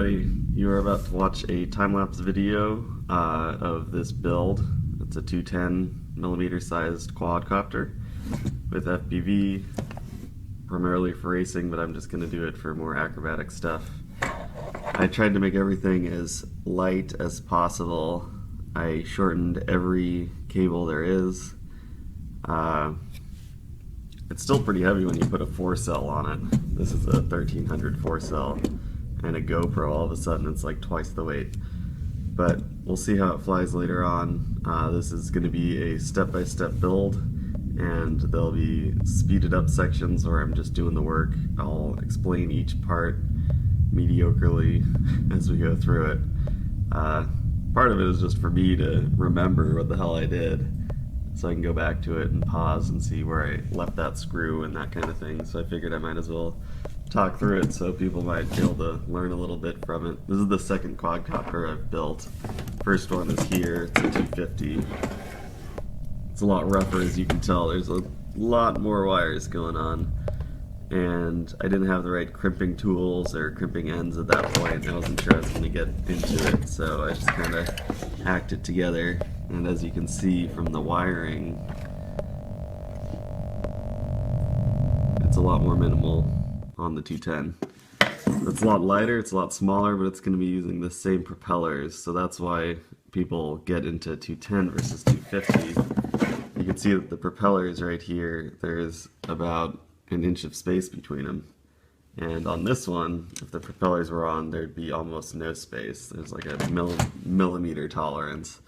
everybody, you are about to watch a time-lapse video of this build. It's a 210mm sized quadcopter with FPV, primarily for racing, but I'm just going to do it for more acrobatic stuff. I tried to make everything as light as possible. I shortened every cable there is. It's still pretty heavy when you put a 4-cell on it. This is a 1300 4-cell, and a GoPro, all of a sudden it's like twice the weight. But we'll see how it flies later on. This is going to be a step-by-step build, and there'll be speeded up sections where I'm just doing the work. I'll explain each part mediocrely as we go through it. Part of it is just for me to remember what the hell I did, so I can go back to it and pause and see where I left that screw and that kind of thing. So I figured I might as well talk through it so people might be able to learn a little bit from it. This is the second quadcopter I've built. First one is here, it's a 250. It's a lot rougher, as you can tell. There's a lot more wires going on, and I didn't have the right crimping tools or crimping ends at that point. I wasn't sure I was going to get into it, so I just kind of hacked it together. And as you can see from the wiring, it's a lot more minimal on the 210. It's a lot lighter, it's a lot smaller, but it's going to be using the same propellers, so that's why people get into 210 versus 250. You can see that the propellers right here, there's about an inch of space between them. And on this one, if the propellers were on, there'd be almost no space. There's like a millimeter tolerance.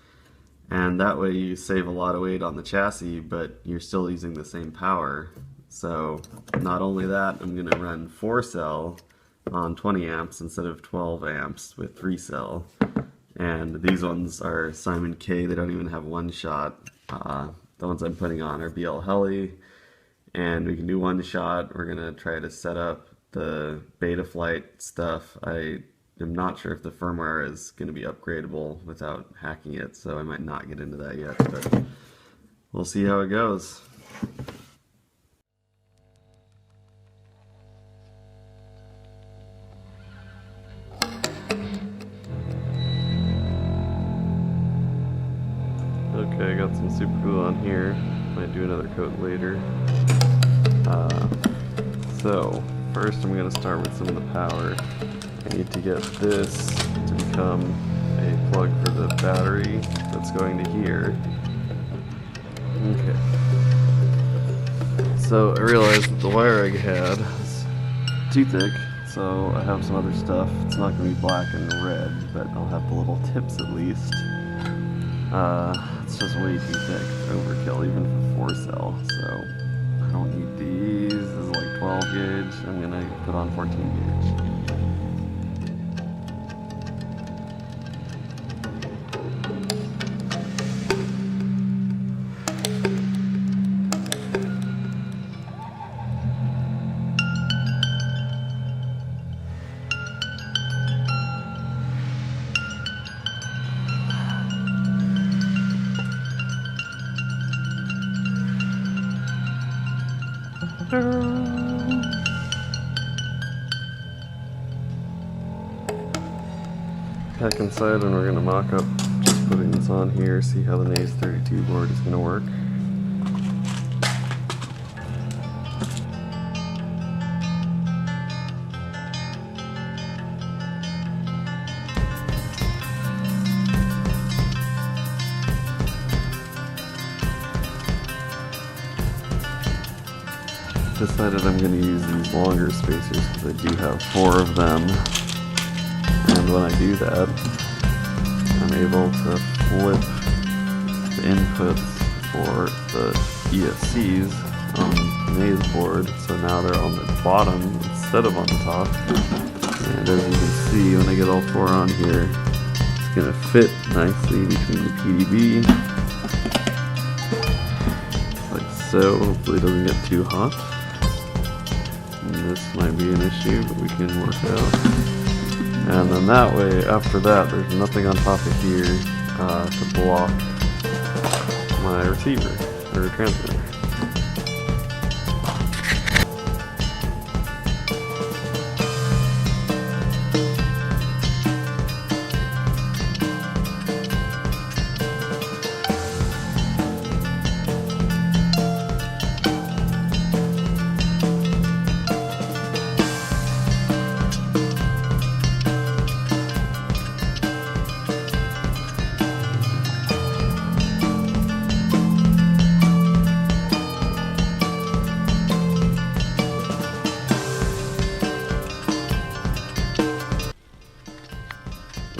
And that way you save a lot of weight on the chassis, but you're still using the same power. So not only that, I'm going to run 4-cell on 20 amps instead of 12 amps with 3-cell. And these ones are Simon K. They don't even have one shot. The ones I'm putting on are BLHeli, and we can do one shot. We're going to try to set up the Betaflight stuff. I am not sure if the firmware is going to be upgradable without hacking it, so I might not get into that yet, but we'll see how it goes. Okay, I got some super glue on here. Might do another coat later. So first I'm going to start with some of the power. I need to get this to become a plug for the battery that's going to here. Okay. So I realized that the wire I had is too thick, so I have some other stuff. It's not going to be black and red, but I'll have the little tips at least. It's just way too thick, overkill, even for 4-cell, so I don't need these. This is like 12 gauge. I'm going to put on 14 gauge. Back inside, and we're going to mock up just putting this on here, see how the Naze 32 board is going to work. Decided I'm going to use these longer spacers because I do have 4 of them, and when I do that I'm able to flip the inputs for the ESCs on the Naze board, so now they're on the bottom instead of on the top. And as you can see, when I get all 4 on here, it's going to fit nicely between the PDB like so. Hopefully it doesn't get too hot. This might be an issue, but we can work out. And then that way, after that, there's nothing on top of here to block my receiver or transmitter.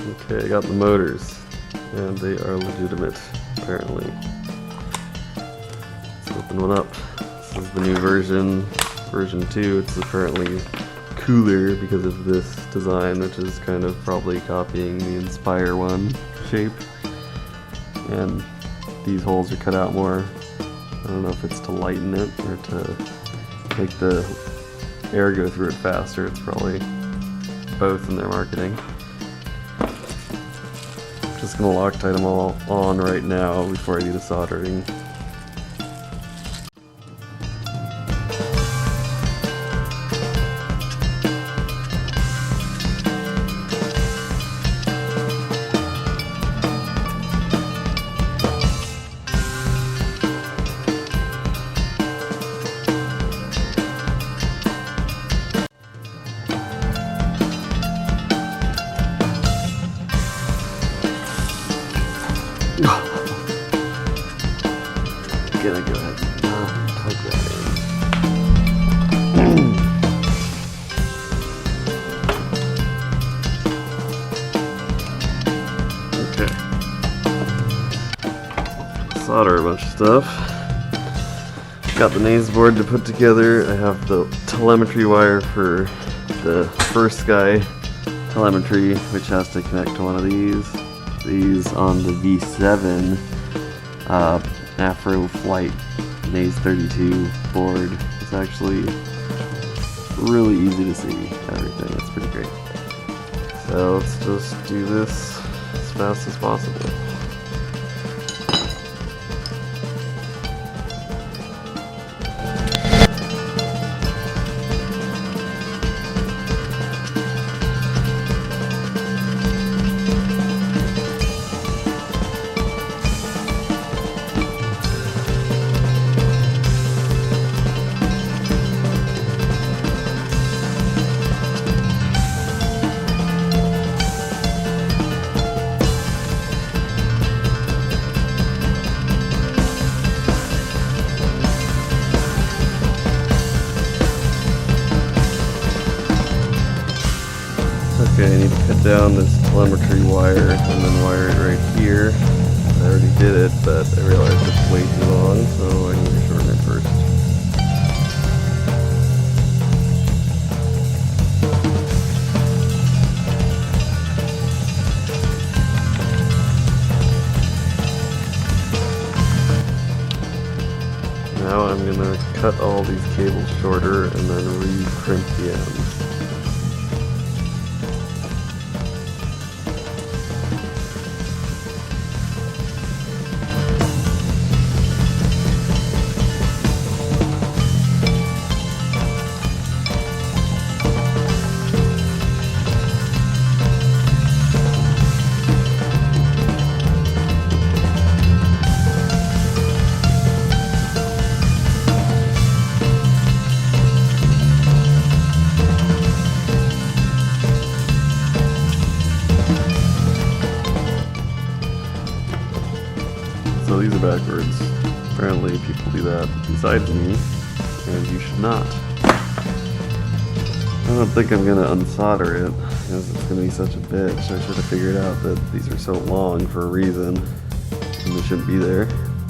Okay, I got the motors, and they are legitimate, apparently. Let's open one up. This is the new version 2. It's apparently cooler because of this design, which is kind of probably copying the Inspire one shape. And these holes are cut out more. I don't know if it's to lighten it or to make the air go through it faster. It's probably both in their marketing. Just gonna Loctite them all on right now before I do the soldering. Gonna go ahead and plug that in. Okay. Solder a bunch of stuff. Got the names board to put together. I have the telemetry wire for the first guy telemetry, which has to connect to one of these. These on the V7 Afroflight Maze 32 board. It's actually really easy to see everything. It's pretty great. So let's just do this as fast as possible. Okay, I need to cut down this telemetry wire and then wire it right here. I already did it, but I realized it's way too long, so I need to shorten it first. Now I'm going to cut all these cables shorter and then re-crimp the ends. So these are backwards. Apparently people do that besides me, and you should not. I don't think I'm going to unsolder it, because it's going to be such a bitch. I should have figured out that these are so long for a reason, and they shouldn't be there,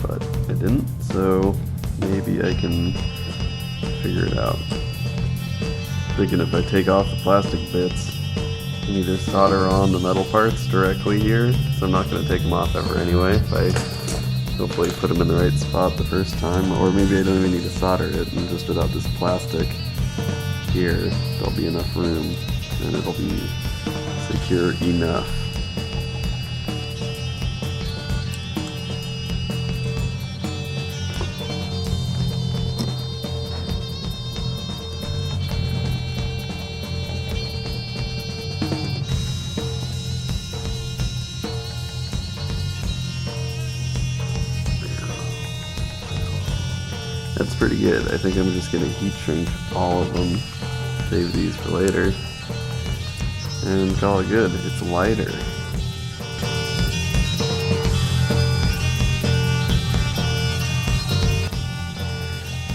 but I didn't, so maybe I can figure it out. Thinking if I take off the plastic bits, I can either solder on the metal parts directly here, so I'm not going to take them off ever anyway, if I hopefully put them in the right spot the first time, or maybe I don't even need to solder it, and just without this plastic here, there'll be enough room, and it'll be secure enough. That's pretty good. I think I'm just going to heat shrink all of them, save these for later, and call it good. It's lighter.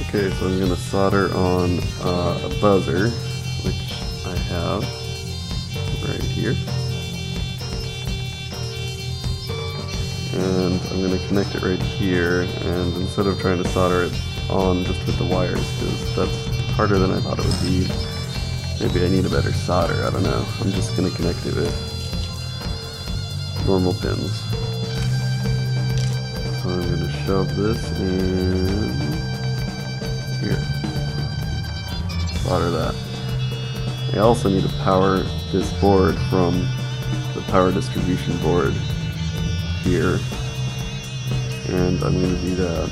Okay, so I'm going to solder on a buzzer, which I have right here. and I'm going to connect it right here, and instead of trying to solder it on just with the wires, because that's harder than I thought it would be. Maybe I need a better solder, I don't know. I'm just going to connect it with normal pins. So I'm going to shove this in here. Solder that. I also need to power this board from the power distribution board here. And I'm going to do that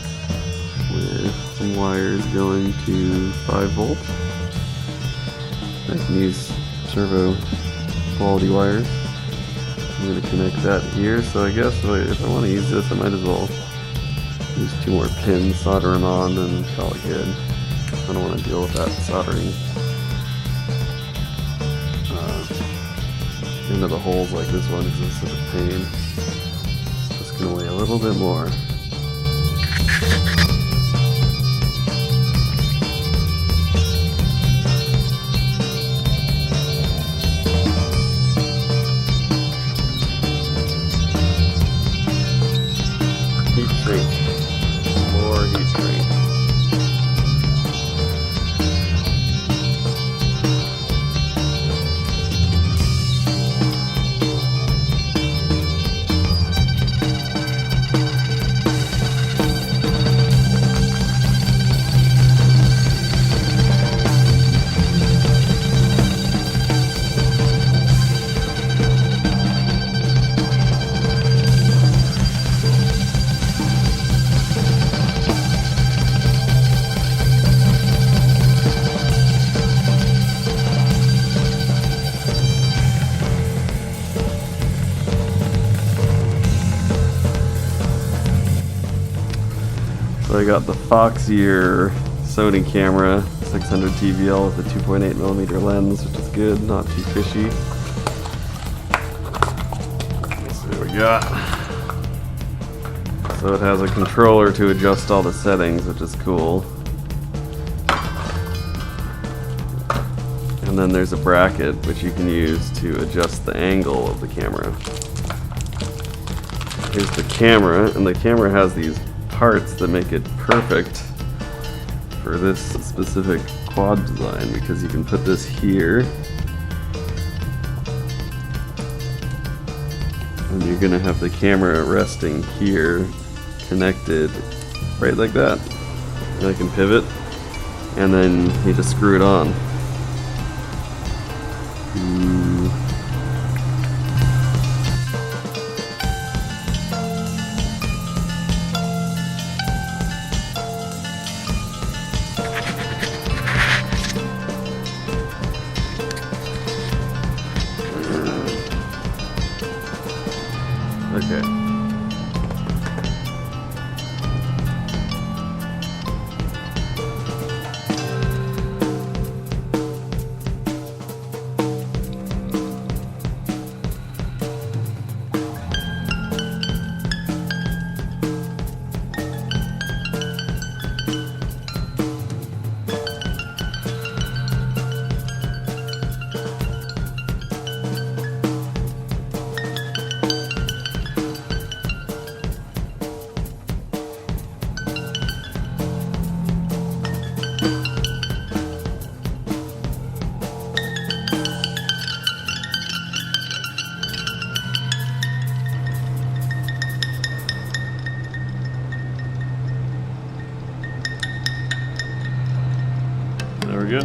with some wires going to 5 volt. I can use servo quality wires. I'm going to connect that here, so I guess if I want to use this, I might as well use 2 more pins, solder them on, and call it good. I don't want to deal with that soldering into the holes like this one, because it's such a pain. Just going to weigh a little bit more. Heat shrink. More heat shrink. So I got the Foxeer Sony camera, 600 TVL with a 2.8mm lens, which is good, not too fishy. Let's see what we got. So it has a controller to adjust all the settings, which is cool. And then there's a bracket which you can use to adjust the angle of the camera. Here's the camera, and the camera has these parts that make it perfect for this specific quad design, because you can put this here and you're gonna have the camera resting here, connected right like that, and I can pivot, and then you just screw it on. Okay. There we go.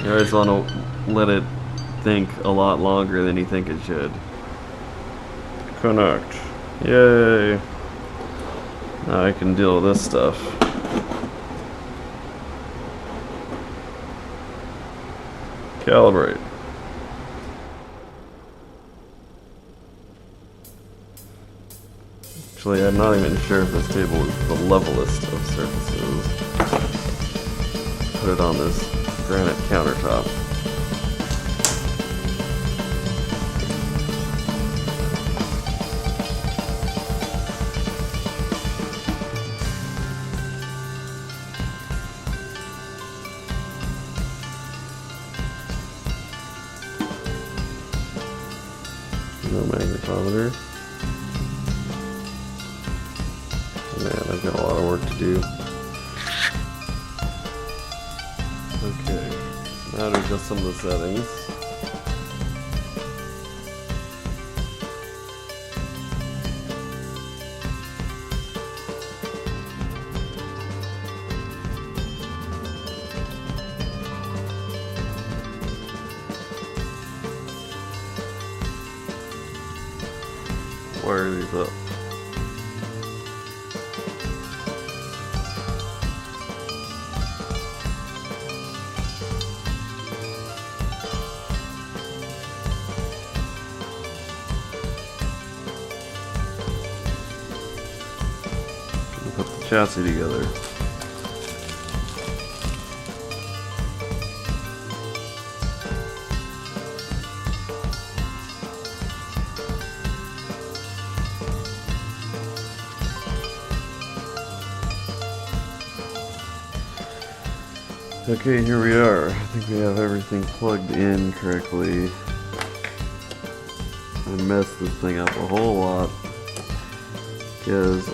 You always want to let it think a lot longer than you think it should. Connect. Yay! Now I can deal with this stuff. Calibrate. Actually, I'm not even sure if this table is the levelest of surfaces. Put it on this granite countertop. No magnetometer. Man, I've got a lot of work to do. Okay, now to adjust some of the settings. Wire these up. Put the chassis together. Okay, here we are. I think we have everything plugged in correctly. I messed this thing up a whole lot because I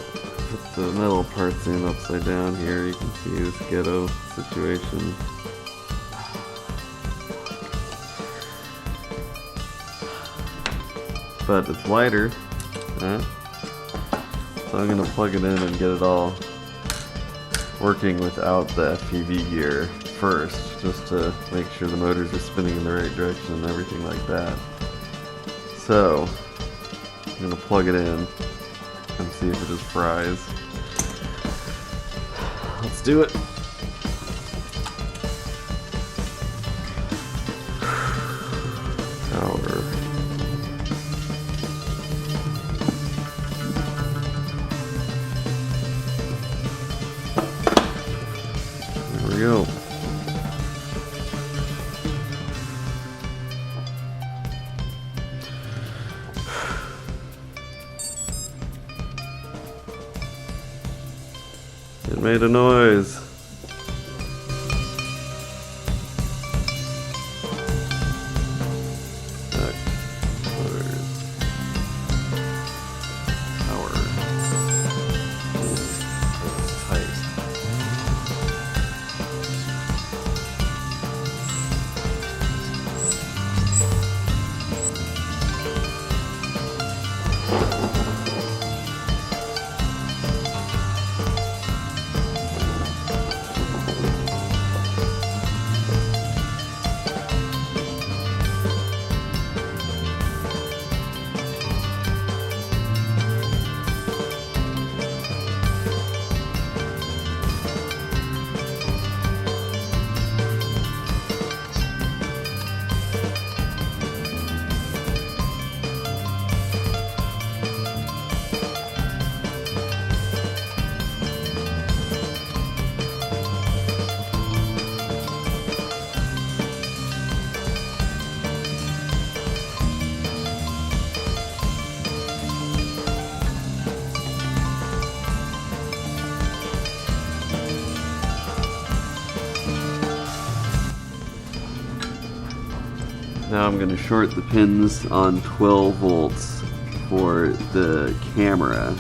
put the metal parts in upside down here. You can see this ghetto situation. But it's lighter, so I'm going to plug it in and get it all working without the FPV gear first, just to make sure the motors are spinning in the right direction and everything like that. So, I'm going to plug it in and see if it just fries. Let's do it! Power. There we go. It made a noise. Now I'm going to short the pins on 12 volts for the camera.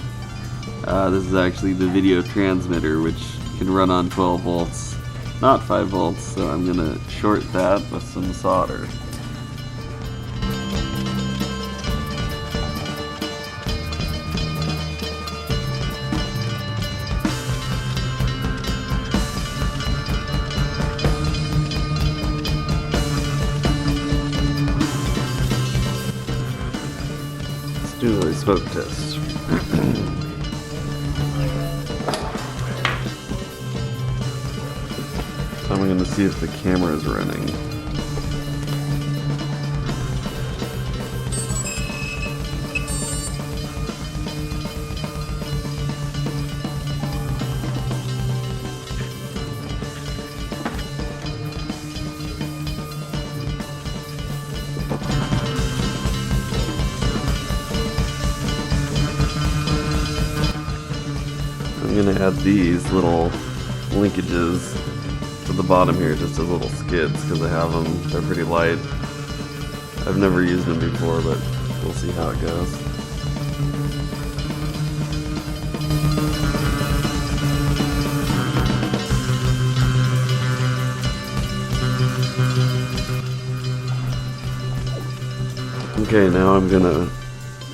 This is actually the video transmitter, which can run on 12 volts, not 5 volts, so I'm going to short that with some solder. Do a smoke test. So I'm going to see if the camera is running. I'm going to add these little linkages to the bottom here, just as little skids, because I have them. They're pretty light. I've never used them before, but We'll see how it goes. Okay, now I'm gonna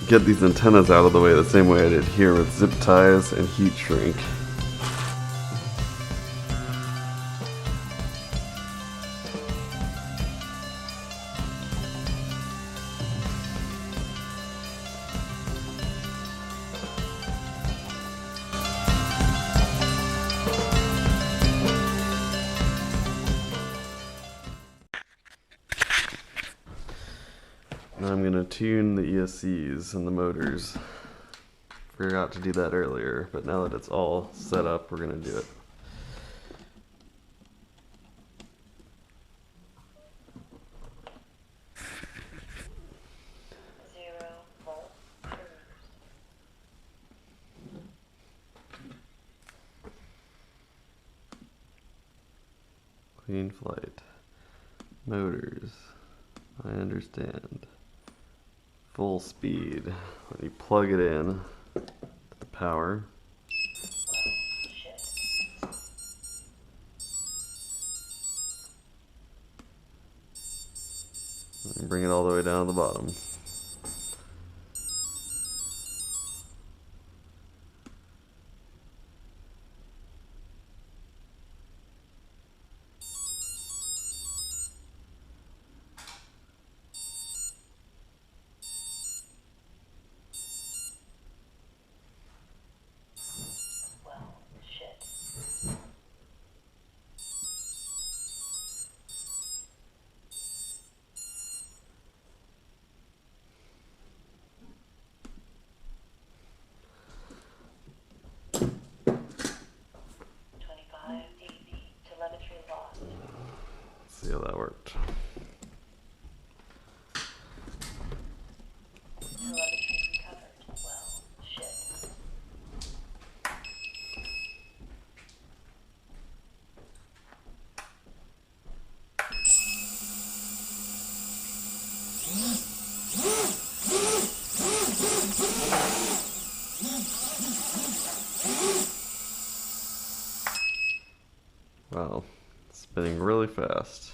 get these antennas out of the way the same way I did here with zip ties and heat shrink. Now I'm going to tune the ESCs and the motors. Forgot to do that earlier, but now that it's all set up, we're going to do it. Clean flight. Motors. I understand. Full speed. When you plug it in to the power. And bring it all the way down to the bottom. See how that worked. Wow, spinning really fast.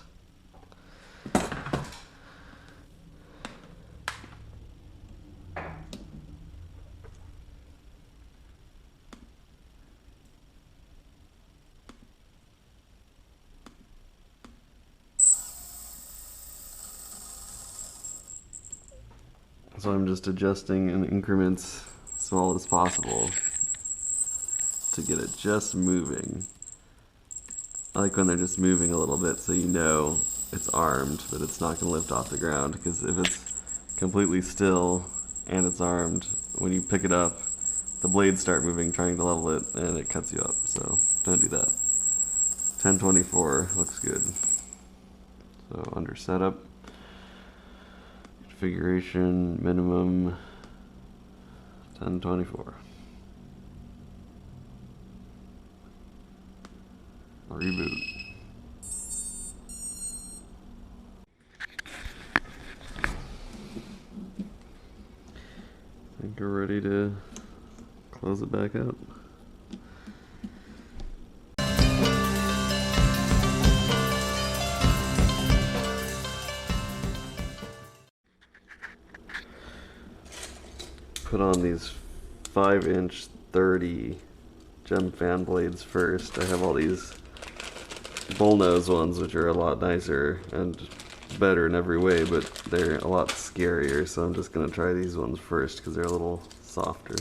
So I'm just adjusting in increments small as possible to get it just moving. I like when they're just moving a little bit so you know it's armed, but it's not going to lift off the ground, because if it's completely still and it's armed, when you pick it up, the blades start moving trying to level it and it cuts you up, so don't do that. 1024 looks good. So under setup, configuration, minimum 1024. Reboot. I think we're ready to close it back up. Put on these 5-inch 30 gem fan blades first. I have all these bullnose ones, which are a lot nicer and better in every way, but they're a lot scarier, so I'm just going to try these ones first because they're a little softer.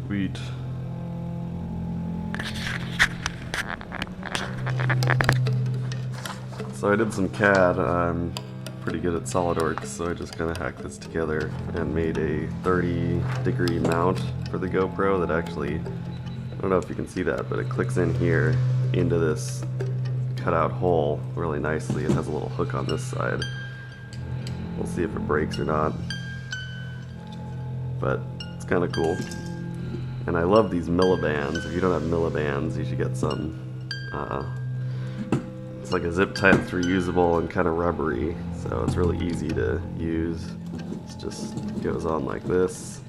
Sweet. So I did some CAD. I'm pretty good at SolidWorks, so I just kind of hacked this together and made a 30-degree mount for the GoPro that actually, I don't know if you can see that, but it clicks in here into this cutout hole really nicely. It has a little hook on this side. We'll see if it breaks or not, but it's kind of cool. And I love these millibands. If you don't have millibands, you should get some. It's like a zip tie that's reusable and kind of rubbery, so it's really easy to use. It just goes on like this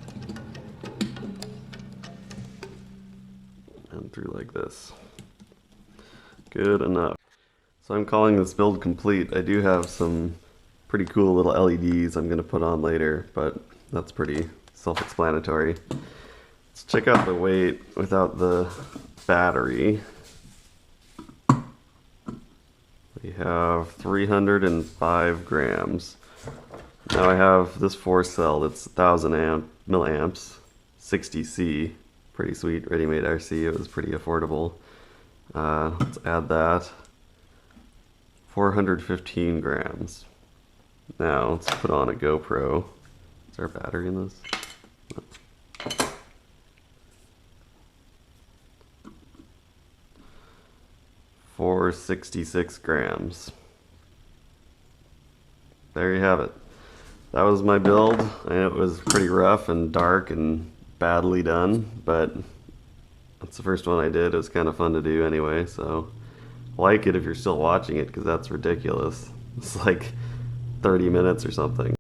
and through like this. Good enough. So I'm calling this build complete. I do have some pretty cool little LEDs I'm going to put on later, but that's pretty self-explanatory. Let's check out the weight without the battery. We have 305 grams. Now I have this 4-cell that's 1000 milliamps, 60C, pretty sweet, Readymade RC, it was pretty affordable. Let's add that, 415 grams. Now let's put on a GoPro. Is there a battery in this? No. 466 grams. There you have it. That was my build. I know it was pretty rough and dark and badly done, but that's the first one I did. It was kind of fun to do anyway, so like it if you're still watching it, because that's ridiculous. It's like 30 minutes or something.